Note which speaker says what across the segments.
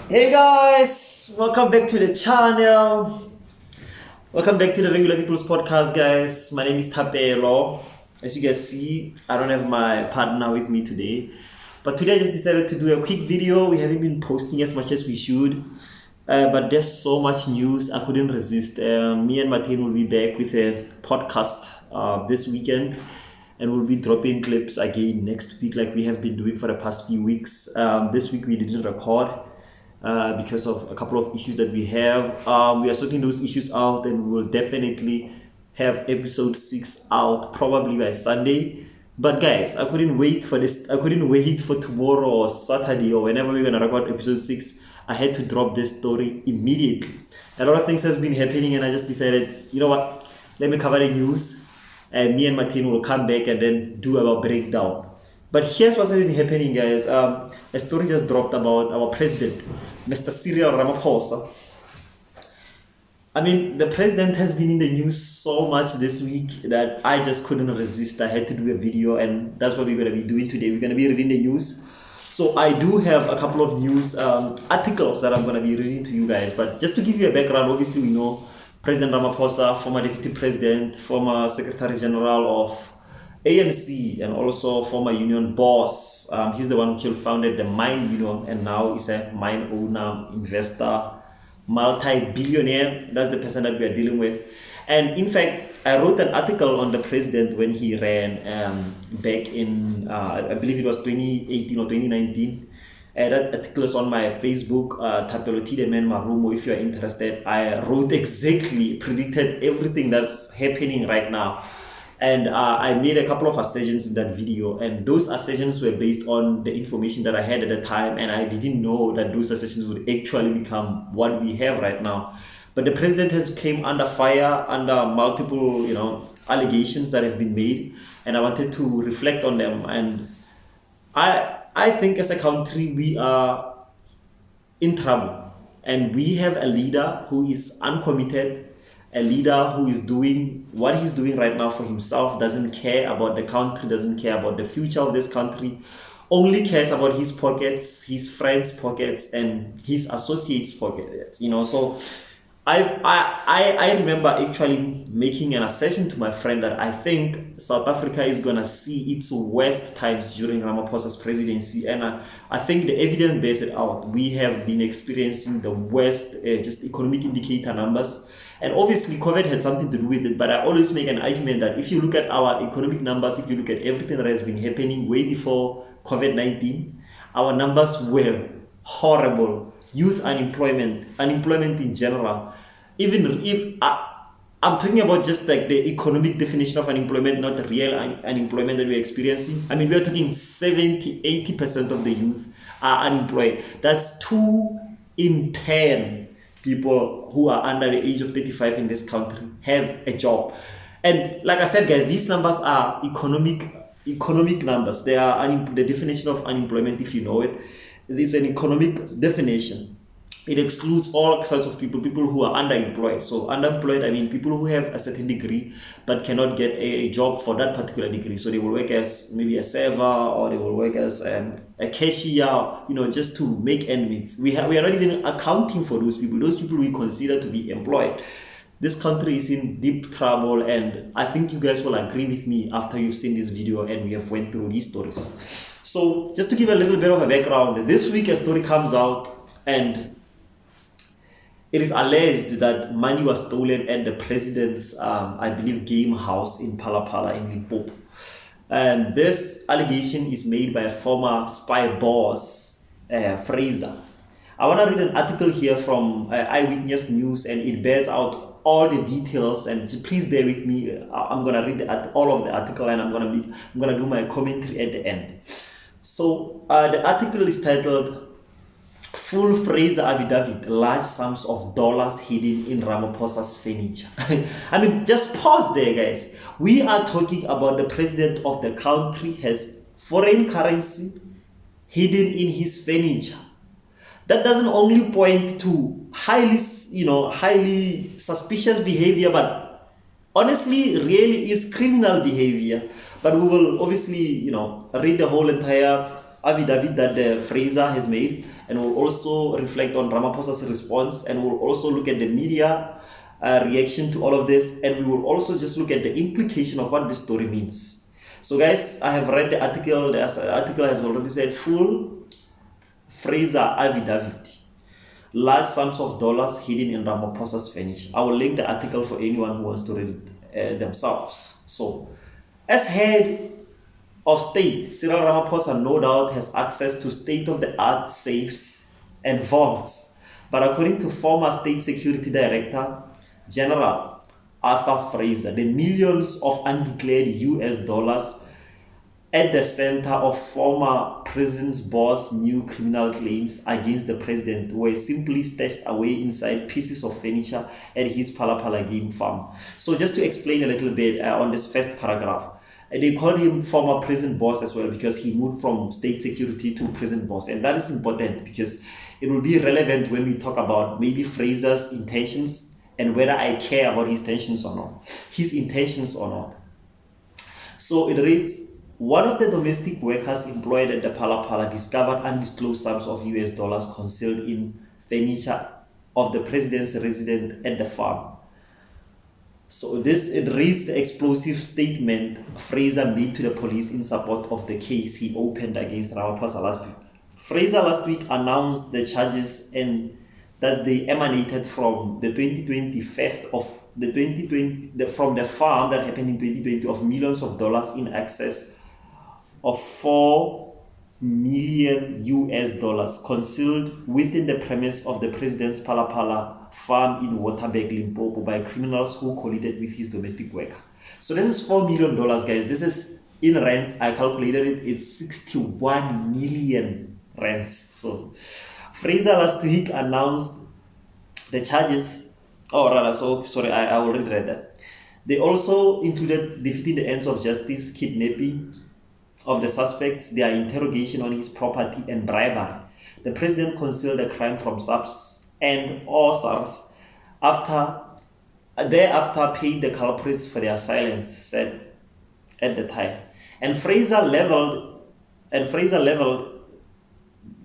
Speaker 1: Hey guys, welcome back to the channel. Welcome back to the Regular People's Podcast, guys. My name is Tapelo. As you guys see, I don't have my partner with me today. But today I just decided to do a quick video. We haven't been posting as much as we should. But there's so much news, I couldn't resist. Me and my team will be back with a podcast this weekend. And we'll be dropping clips again next week like we have been doing for the past few weeks. This week we didn't record. Because of a couple of issues that we have. We are sorting those issues out, and we will definitely have episode 6 out probably by Sunday. But guys, I couldn't wait for this. I couldn't wait for tomorrow or Saturday or whenever we're gonna record episode 6. I had to drop this story immediately. A lot of things has been happening, and I just decided, you know what? Let me cover the news, and me and my team will come back and then do our breakdown. But here's what's been happening, guys. A story just dropped about our president, Mr. Cyril Ramaphosa. I mean, the president has been in the news so much this week that I just couldn't resist. I had to do a video, and that's what we're going to be doing today. We're going to be reading the news. So I do have a couple of news articles that I'm going to be reading to you guys. But just to give you a background, obviously we know President Ramaphosa, former deputy president, former secretary general of ANC, and also former union boss. He's the one who founded the mine union and now is a mine owner, investor, multi-billionaire. That's the person that we are dealing with. And in fact, I wrote an article on the president when he ran back in, I believe it was 2018 or 2019. That article is on my Facebook, Tapeloti the Man Marumo. If you are interested, I wrote exactly, predicted everything that's happening right now. And I made a couple of assertions in that video, and those assertions were based on the information that I had at the time, and I didn't know that those assertions would actually become what we have right now. But the president has came under fire, under multiple, allegations that have been made, and I wanted to reflect on them. And I think as a country we are in trouble, and we have a leader who is uncommitted, a leader who is doing what he's doing right now for himself, doesn't care about the country, doesn't care about the future of this country, only cares about his pockets, his friends' pockets, and his associates' pockets. So I remember actually making an assertion to my friend that I think South Africa is gonna see its worst times during Ramaphosa's presidency, and I think the evidence bears it out. We have been experiencing the worst just economic indicator numbers. And obviously, COVID had something to do with it, but I always make an argument that if you look at our economic numbers, if you look at everything that has been happening way before COVID-19, our numbers were horrible. Youth unemployment in general. Even if I'm talking about just like the economic definition of unemployment, not the real unemployment that we're experiencing. I mean, we're talking 70-80% of the youth are unemployed. That's 2 in 10 people who are under the age of 35 in this country have a job. And like I said, guys, these numbers are economic numbers. They are the definition of unemployment, if you know it. It is an economic definition. It excludes all sorts of people who are underemployed. So underemployed, I mean people who have a certain degree but cannot get a job for that particular degree. So they will work as maybe a server, or they will work as a cashier, just to make ends meet. We are not even accounting for those people. Those people we consider to be employed. This country is in deep trouble, and I think you guys will agree with me after you've seen this video and we have went through these stories. So just to give a little bit of a background, this week a story comes out, and it is alleged that money was stolen at the president's, I believe, game house in Palapala in Limpopo. And this allegation is made by a former spy boss, Fraser. I want to read an article here from Eyewitness News, and it bears out all the details. And please bear with me. I'm going to read all of the article, and I'm going to do my commentary at the end. So the article is titled "Full Fraser Affidavit, Large Sums of Dollars Hidden in Ramaphosa's Furniture." I mean, just pause there, guys. We are talking about the president of the country has foreign currency hidden in his furniture. That doesn't only point to highly suspicious behavior, but honestly really is criminal behavior. But we will obviously, read the whole entire affidavit that the Fraser has made, and we'll also reflect on Ramaphosa's response, and we'll also look at the media reaction to all of this, and we will also just look at the implication of what this story means. So guys, I have read the article. The article has already said full Fraser affidavit, large sums of dollars hidden in Ramaphosa's vanish. I will link the article for anyone who wants to read it themselves. So, as head of state, Cyril Ramaphosa no doubt has access to state-of-the-art safes and vaults. But according to former State Security Director General Arthur Fraser, the millions of undeclared US dollars at the center of former prison's boss' new criminal claims against the president were simply stashed away inside pieces of furniture at his Palapala game farm. So just to explain a little bit on this first paragraph, they called him former prison boss as well because he moved from state security to prison boss. And that is important because it will be relevant when we talk about maybe Fraser's intentions and whether I care about his intentions or not. So it reads, one of the domestic workers employed at the Palapala discovered undisclosed sums of US dollars concealed in furniture of the president's residence at the farm. So it reads the explosive statement Fraser made to the police in support of the case he opened against Ramaphosa last week. Fraser last week announced the charges and that they emanated from the 2020 theft of from the farm that happened in 2020 of millions of dollars in excess of 4 million US dollars concealed within the premise of the president's Palapala farm in Waterberg, Limpopo by criminals who colluded with his domestic worker. So this is $4 million, guys. This is in rands. I calculated it. It's 61 million rands. So Fraser last week announced the charges. I already read that. They also included defeating the ends of justice, kidnapping of the suspects, their interrogation on his property, and bribery. The president concealed the crime from SAPS and SARS thereafter paid the culprits for their silence, said at the time. And Fraser leveled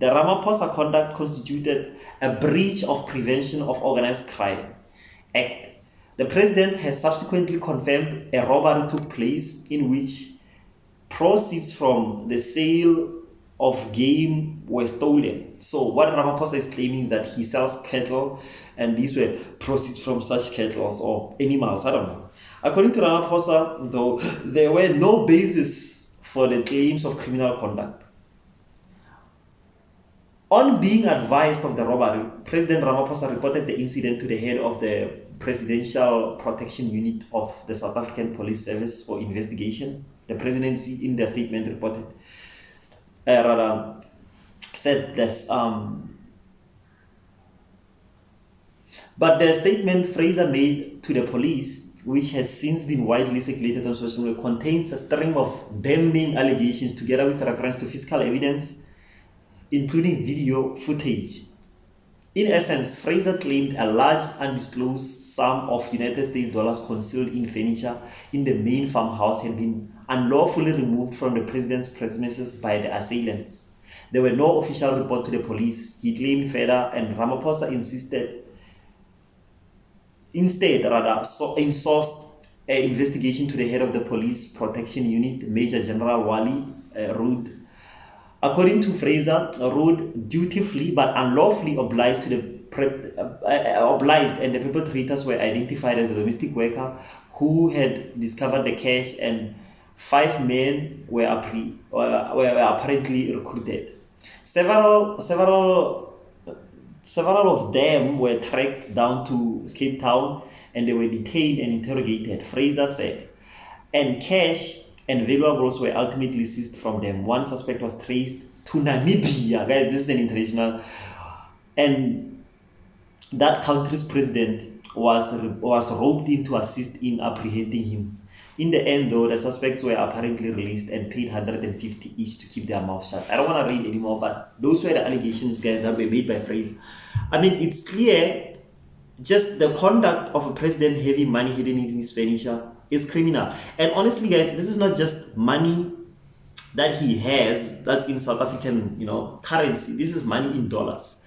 Speaker 1: the Ramaphosa conduct constituted a breach of Prevention of Organized Crime Act. The president has subsequently confirmed a robbery took place in which proceeds from the sale of game were stolen. So what Ramaphosa is claiming is that he sells cattle and these were proceeds from such cattle or animals, I don't know. According to Ramaphosa, though, there were no basis for the claims of criminal conduct. On being advised of the robbery, President Ramaphosa reported the incident to the head of the Presidential Protection Unit of the South African Police Service for investigation. The presidency, in their statement, reported, said this. But the statement Fraser made to the police, which has since been widely circulated on social media, contains a string of damning allegations together with reference to physical evidence, including video footage. In essence, Fraser claimed a large undisclosed sum of United States dollars concealed in furniture in the main farmhouse had been unlawfully removed from the president's premises by the assailants. There were no official report to the police, he claimed further, and Ramaphosa insourced an investigation to the head of the Police Protection Unit, Major General Wally Rood. According to Fraser, Rood dutifully but unlawfully obliged and the perpetrators were identified as a domestic worker who had discovered the cash, and 5 men were apparently recruited. Several of them were tracked down to Cape Town and they were detained and interrogated, Fraser said. And cash and valuables were ultimately seized from them. One suspect was traced to Namibia. Guys, this is an international. And that country's president was roped in to assist in apprehending him. In the end, though, the suspects were apparently released and paid 150 each to keep their mouth shut. I don't want to read anymore, but those were the allegations, guys, that were made by Fraser. I mean, it's clear just the conduct of a president having money hidden in his furniture is criminal. And honestly, guys, this is not just money that he has that's in South African, currency. This is money in dollars.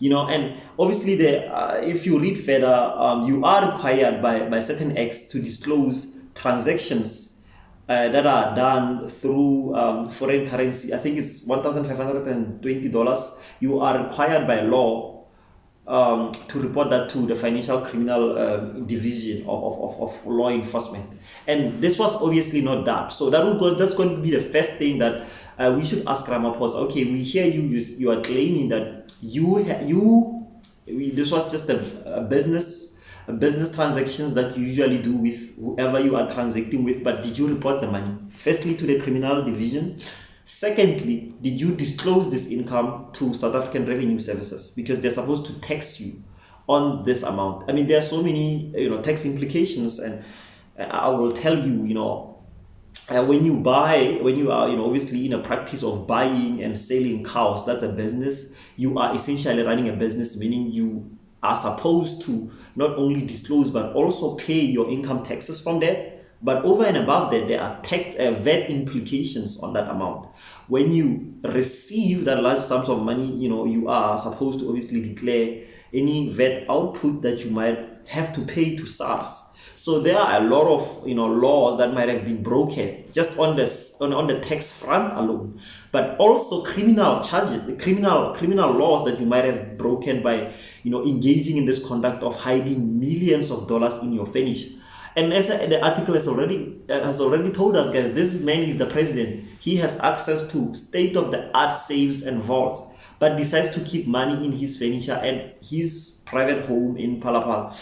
Speaker 1: And obviously, if you read further, you are required by certain acts to disclose transactions that are done through foreign currency. I think it's $1,520. You are required by law to report that to the Financial Criminal Division of law enforcement. And this was obviously not done. So that's going to be the first thing that we should ask Ramaphosa. Okay, we hear you are claiming that this was just a business transactions that you usually do with whoever you are transacting with, but did you report the money? Firstly, to the criminal division. Secondly, did you disclose this income to South African Revenue Services? Because they're supposed to tax you on this amount. I mean, there are so many tax implications, and I will tell you, when you are obviously in a practice of buying and selling cows, that's a business. You are essentially running a business, meaning you are supposed to not only disclose but also pay your income taxes from there. But over and above that, there are tax VAT implications on that amount. When you receive that large sums of money, you are supposed to obviously declare any VAT output that you might have to pay to SARS. So there are a lot of laws that might have been broken just on the tax front alone, but also criminal charges, the criminal laws that you might have broken by engaging in this conduct of hiding millions of dollars in your furniture. And as the article has already told us, guys, this man is the president. He has access to state-of-the-art safes and vaults, but decides to keep money in his furniture and his private home in Palapal.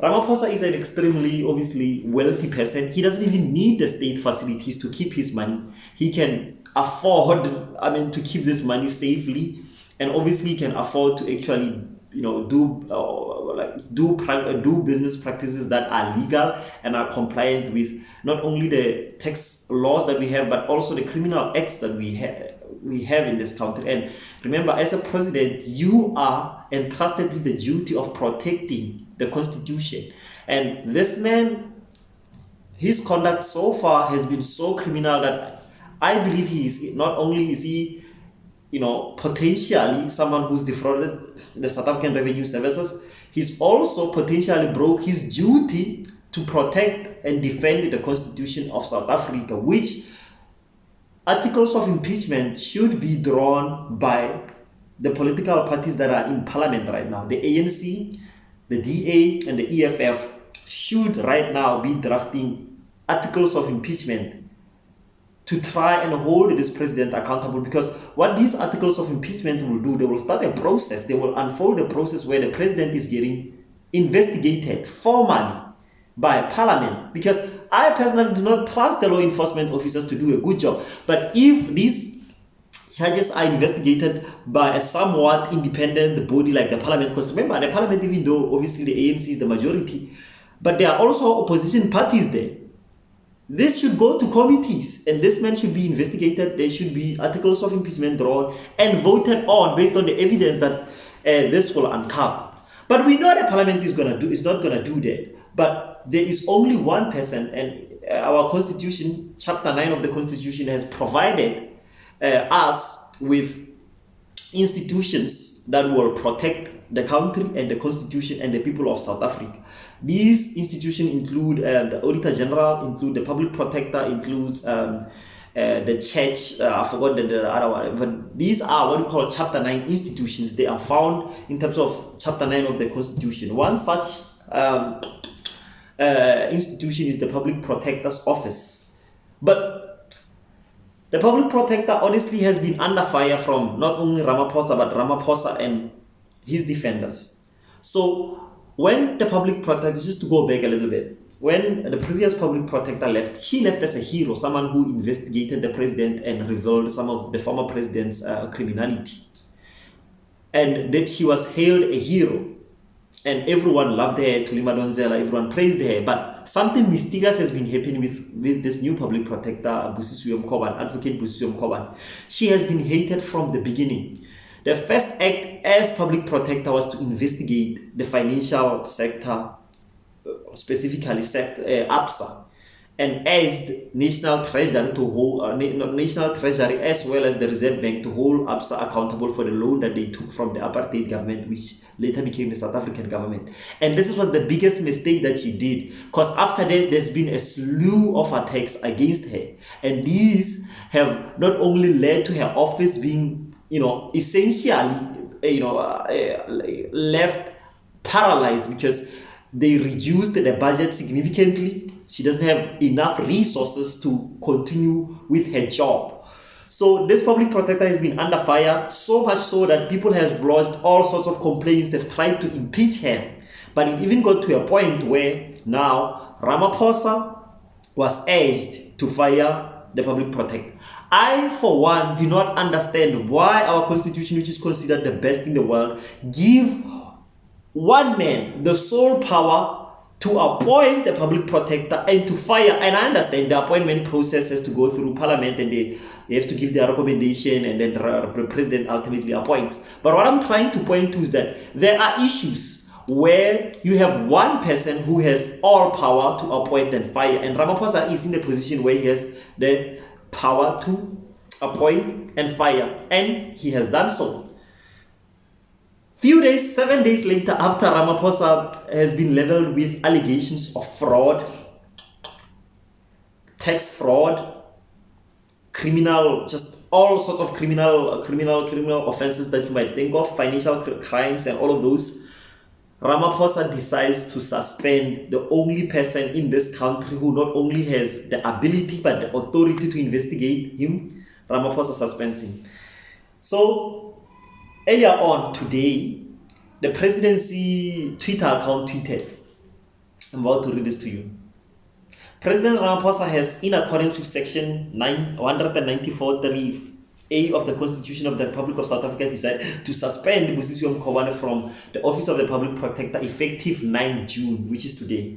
Speaker 1: Ramaphosa is an extremely, obviously, wealthy person. He doesn't even need the state facilities to keep his money. He can afford, to keep this money safely, and obviously can afford to actually, do business practices that are legal and are compliant with not only the tax laws that we have, but also the criminal acts that we have in this country. And remember, as a president, you are entrusted with the duty of protecting the Constitution. And this man, his conduct so far has been so criminal that I believe not only is he potentially someone who's defrauded the South African Revenue Services, he's also potentially broke his duty to protect and defend the Constitution of South Africa, which articles of impeachment should be drawn by the political parties that are in parliament right now. The ANC, the DA, and the EFF should right now be drafting articles of impeachment to try and hold this president accountable, because what these articles of impeachment will do, they will start a process, they will unfold a process where the president is getting investigated formally by parliament, because I personally do not trust the law enforcement officers to do a good job. But if these charges are investigated by a somewhat independent body like the parliament, because remember, the parliament, even though obviously the ANC is the majority, but there are also opposition parties there. This should go to committees, and this man should be investigated. There should be articles of impeachment drawn and voted on based on the evidence that this will uncover. But we know the parliament is not going to do that. But there is only one person, and our constitution, chapter 9 of the constitution, has provided us with institutions that will protect the country and the constitution and the people of South Africa. These institutions include the Auditor General, include the Public Protector, includes the church, I forgot the other one, but these are what we call chapter 9 institutions. They are found in terms of chapter 9 of the constitution. One such institution is the Public Protector's Office. But the Public Protector honestly has been under fire from not only Ramaphosa, but Ramaphosa and his defenders. So when the Public Protector, just to go back a little bit, when the previous Public Protector left, she left as a hero, someone who investigated the president and revealed some of the former president's criminality. And that she was hailed a hero. And everyone loved her, Tulima Donzela, everyone praised her. But something mysterious has been happening with this new Public Protector, Busisiwe Mkhwebane, Advocate Busisiwe Mkhwebane. She has been hated from the beginning. The first act as Public Protector was to investigate the financial sector, specifically ABSA. and urged National Treasury to hold National Treasury as well as the Reserve Bank to hold ABSA accountable for the loan that they took from the apartheid government, which later became the South African government. And this is what the biggest mistake that she did, because after this, there's been a slew of attacks against her, and these have not only led to her office being, essentially, left paralyzed because they reduced the budget significantly. She doesn't have enough resources to continue with her job. So this public protector has been under fire, so much so that people have lodged all sorts of complaints. They've tried to impeach her. But it even got to a point where now Ramaphosa was urged to fire the public protector. I, for one, do not understand why our constitution, which is considered the best in the world, give one man the sole power to appoint the public protector and to fire. And I understand the appointment process has to go through parliament, and they have to give their recommendation, and then the president ultimately appoints. But what I'm trying to point to is that there are issues where you have one person who has all power to appoint and fire, and Ramaphosa is in the position where he has the power to appoint and fire, and he has done so. 7 days later, after Ramaphosa has been leveled with allegations of fraud, tax fraud, criminal, just all sorts of criminal offenses that you might think of, financial crimes and all of those, Ramaphosa decides to suspend the only person in this country who not only has the ability but the authority to investigate him. Ramaphosa suspends him. So earlier on today, the presidency Twitter account tweeted, I'm about to read this to you. President Ramaphosa has, in accordance with section 194.3A of the Constitution of the Republic of South Africa, decided to suspend Busisiwe Mkhwebane from the Office of the Public Protector effective 9 June, which is today.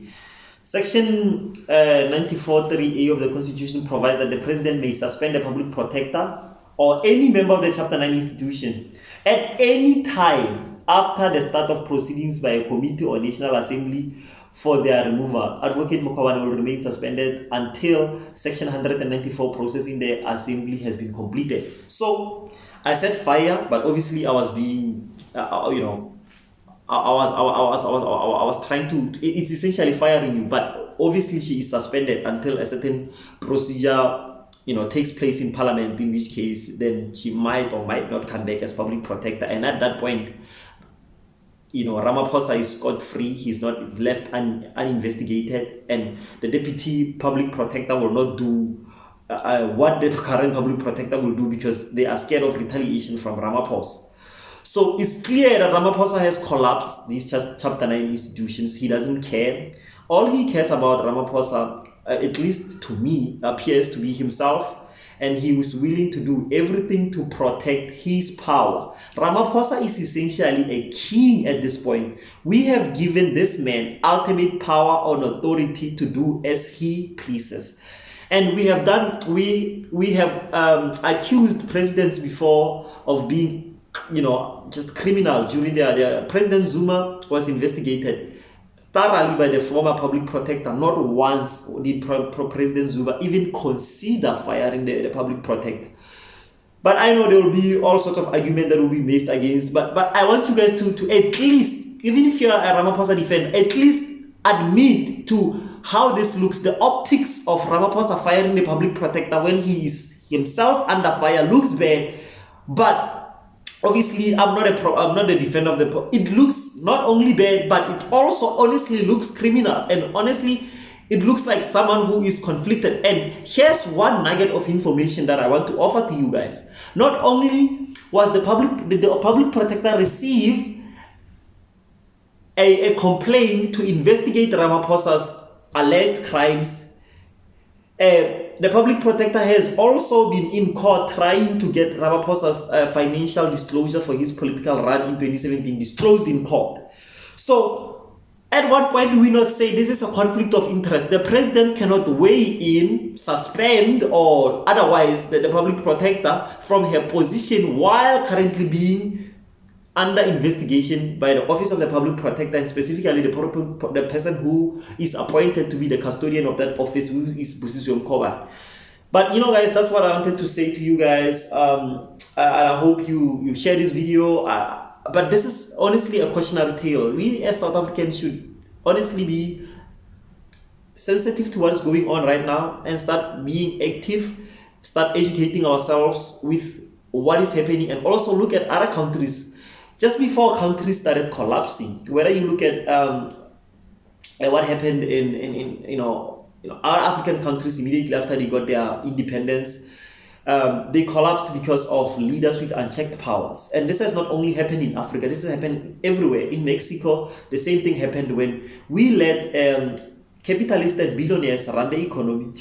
Speaker 1: Section 94.3A of the Constitution provides that the President may suspend the Public Protector or any member of the Chapter 9 institution at any time after the start of proceedings by a committee or National Assembly for their removal. Advocate Mkhwebane will remain suspended until Section 194 process in the Assembly has been completed. So I said fire, but obviously I was being, I was trying to. It's essentially firing you, but obviously she is suspended until a certain procedure takes place in parliament, in which case then she might or might not come back as public protector. And at that point, Ramaphosa is scot-free. He's not left uninvestigated, and the deputy public protector will not do what the current public protector will do, because they are scared of retaliation from Ramaphosa. So it's clear that Ramaphosa has collapsed these Chapter 9 institutions. He doesn't care. All he cares about, Ramaphosa, at least to me, appears to be himself, and he was willing to do everything to protect his power. Ramaphosa is essentially a king at this point. We have given this man ultimate power and authority to do as he pleases. And we have accused presidents before of being, just criminal. During their President Zuma was investigated thoroughly by the former public protector. Not once did President Zuma even consider firing the public protector. But I know there will be all sorts of arguments that will be made against. But I want you guys to at least, even if you're a Ramaphosa defender, at least admit to how this looks. The optics of Ramaphosa firing the public protector when he is himself under fire looks bad. But obviously, I'm not a defender of the. It looks not only bad, but it also honestly looks criminal, and honestly, it looks like someone who is conflicted. And here's one nugget of information that I want to offer to you guys. Not only was the public protector receive a complaint to investigate Ramaphosa's alleged crimes, the public protector has also been in court trying to get Ramaphosa's financial disclosure for his political run in 2017 disclosed in court. So at what point do we not say this is a conflict of interest? The president cannot weigh in, suspend, or otherwise the public protector from her position while currently being under investigation by the Office of the Public Protector, and specifically the person who is appointed to be the custodian of that office, who is Busisio Mkoba. But you know, guys, that's what I wanted to say to you guys. I hope you share this video. But this is honestly a cautionary tale. We as South Africans should honestly be sensitive to what is going on right now and start being active, start educating ourselves with what is happening, and also look at other countries. Just before countries started collapsing, whether you look at what happened in our African countries immediately after they got their independence, they collapsed because of leaders with unchecked powers. And this has not only happened in Africa, this has happened everywhere. In Mexico, the same thing happened when we let capitalists and billionaires run the economy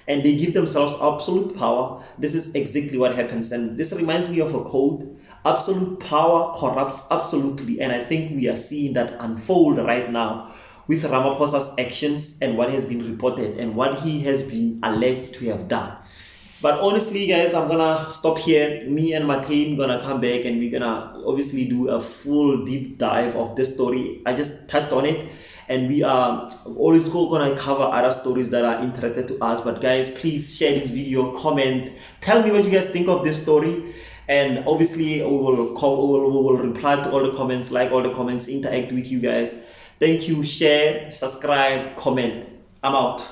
Speaker 1: and they give themselves absolute power. This is exactly what happens. And this reminds me of a quote: absolute power corrupts absolutely. And I think we are seeing that unfold right now with Ramaphosa's actions and what has been reported and what he has been alleged to have done. But honestly, guys, I'm gonna stop here. Me and my team gonna come back and we're gonna obviously do a full deep dive of this story. I just touched on it, and we are always gonna cover other stories that are interested to us. But guys, please share this video, comment, tell me what you guys think of this story, and obviously we will reply to all the comments, like all the comments, interact with you guys. Thank you. Share, subscribe, comment. I'm out.